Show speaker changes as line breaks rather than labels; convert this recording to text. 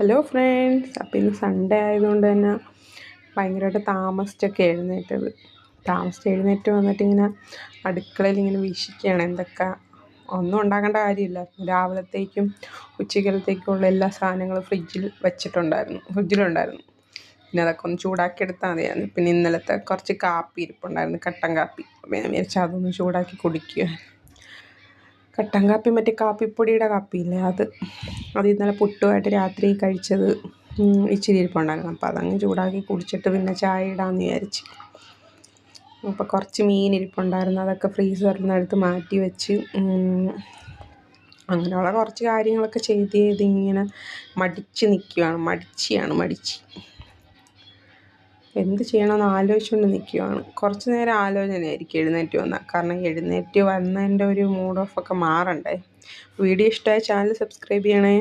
Hello friends, അപ്പോൾ ഇന്ന് Sunday ആയതുകൊണ്ട് തന്നെ ഭയങ്കരമായിട്ട് താമസിച്ചൊക്കെ എഴുന്നേറ്റ് വന്നിട്ട് ഇങ്ങനെ അടുക്കളയിൽ ഇങ്ങനെ വീക്ഷിക്കുകയാണ്. ഒന്നും ഉണ്ടാക്കേണ്ട കാര്യമില്ല. രാവിലത്തേക്കും ഉച്ചക്കലത്തേക്കുള്ള എല്ലാ സാധനങ്ങളും ഫ്രിഡ്ജിലുണ്ടായിരുന്നു. പിന്നെ അതൊക്കെ ഒന്ന് ചൂടാക്കി എടുത്താൽ മതിയായിരുന്നു. പിന്നെ ഇന്നലത്തെ കുറച്ച് കാപ്പി ഇരിപ്പുണ്ടായിരുന്നു, കട്ടൻ കാപ്പി. അപ്പോൾ ഞാൻ വിചാരിച്ചു അതൊന്ന് ചൂടാക്കി കുടിക്കുക. കട്ടൻ കാപ്പി മറ്റേ കാപ്പിപ്പൊടിയുടെ കാപ്പിയില്ലേ, അത് ഇന്നലെ പുട്ടുമായിട്ട് രാത്രി കഴിച്ചത് ഇച്ചിരി ഇരിപ്പുണ്ടായിരുന്നു. അപ്പോൾ അതങ്ങ് ചൂടാക്കി കുടിച്ചിട്ട് പിന്നെ ചായ ഇടാമെന്ന് വിചാരിച്ച്. അപ്പോൾ കുറച്ച് മീൻ ഇരിപ്പുണ്ടായിരുന്നു, അതൊക്കെ ഫ്രീസറിൽ നിന്ന് എടുത്ത് മാറ്റി വെച്ച് അങ്ങനെയുള്ള കുറച്ച് കാര്യങ്ങളൊക്കെ ചെയ്ത് ഇങ്ങനെ മടിച്ച് എന്ത് ചെയ്യണമെന്ന് ആലോചിച്ചുകൊണ്ട് നിൽക്കുകയാണ്. കുറച്ച് നേരം ആലോചനയായിരിക്കും എഴുന്നേറ്റ് വന്നാൽ. കാരണം എഴുന്നേറ്റ് വന്നതിൻ്റെ ഒരു മൂഡ് ഓഫൊക്കെ മാറണ്ടേ. വീഡിയോ ഇഷ്ടമായ ചാനൽ സബ്സ്ക്രൈബ് ചെയ്യണേ.